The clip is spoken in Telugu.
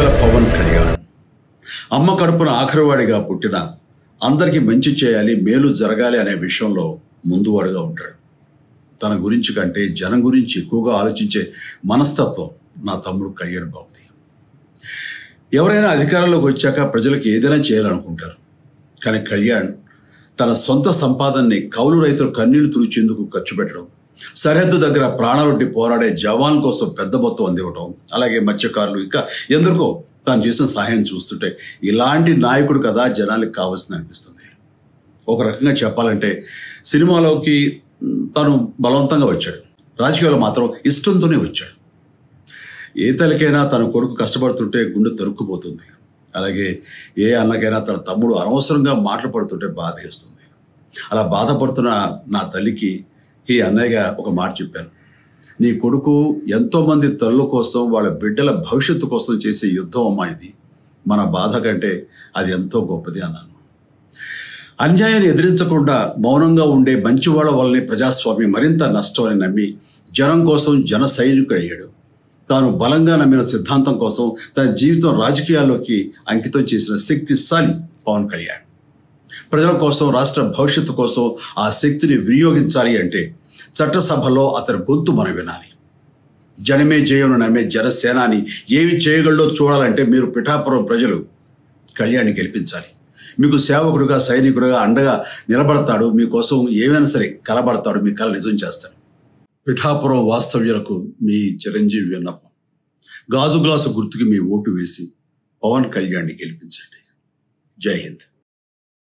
తెలివిగల పవన్ కళ్యాణ్ అమ్మ కడుపున ఆఖరివాడిగా పుట్టిన అందరికీ మంచి చేయాలి, మేలు జరగాలి అనే విషయంలో ముందువాడుగా ఉంటాడు. తన గురించి కంటే జనం గురించి ఎక్కువగా ఆలోచించే మనస్తత్వం నా తమ్ముడు కళ్యాణ్ బాబుది. ఎవరైనా అధికారంలోకి వచ్చాక ప్రజలకు ఏదైనా చేయాలనుకుంటారు. కానీ కళ్యాణ్ తన సొంత సంపాదనని కౌలు రైతులు కన్నీళ్లు తుడిచేందుకు ఖర్చు పెట్టడం, సరిహద్దు దగ్గర ప్రాణాలొడ్డి పోరాడే జవాన్ కోసం పెద్ద మొత్తం అందివ్వటం, అలాగే మత్స్యకారులు ఇంకా ఎందరికో తాను చేసిన సహాయం చూస్తుంటే ఇలాంటి నాయకుడు కదా జనాలకు కావాల్సింది అనిపిస్తుంది. ఒక రకంగా చెప్పాలంటే సినిమాలోకి తను బలవంతంగా వచ్చాడు, రాజకీయాల్లో మాత్రం ఇష్టంతోనే వచ్చాడు. ఏ తల్లికైనా తన కొడుకు కష్టపడుతుంటే గుండె తరుక్కుపోతుంది. అలాగే ఏ అన్నకైనా తన తమ్ముడు అనవసరంగా మాటలు పడుతుంటే బాధేస్తుంది. అలా బాధపడుతున్న నా తల్లికి ఈ అన్నయ్యగా ఒక మాట చెప్పాను. నీ కొడుకు ఎంతోమంది తల్లుల కోసం, వాళ్ళ బిడ్డల భవిష్యత్తు కోసం చేసే యుద్ధం అమ్మా ఇది. మన బాధ కంటే అది ఎంతో గొప్పది అన్నాను. అన్యాయాన్ని ఎదిరించకుండా మౌనంగా ఉండే మంచివాళ్ల వల్లనే ప్రజాస్వామ్యం మరింత నష్టం అని నమ్మి జనం కోసం జన సైనికుడయ్యాడు. తాను బలంగా నమ్మిన సిద్ధాంతం కోసం తన జీవితం రాజకీయాల్లోకి అంకితం చేసిన శక్తిశాలి పవన్ కళ్యాణ్. ప్రజల కోసం, రాష్ట్ర భవిష్యత్తు కోసం ఆ శక్తిని వినియోగించాలి అంటే చట్టసభలో అతని గొంతు మనం వినాలి. జనమే జయమును నమ్మే జనసేనాని ఏమి చేయగలడో చూడాలంటే మీరు పిఠాపురం ప్రజలు కళ్యాణ్ని గెలిపించాలి. మీకు సేవకుడుగా, సైనికుడుగా అండగా నిలబడతాడు. మీకోసం ఏమైనా సరే కలబడతాడు, మీ కళ నిజం చేస్తాడు. పిఠాపురం వాస్తవ్యులకు మీ చిరంజీవి విన్నపం, గాజు గ్లాసు గుర్తుకి మీ ఓటు వేసి పవన్ కళ్యాణ్ని గెలిపించండి. జై హింద్.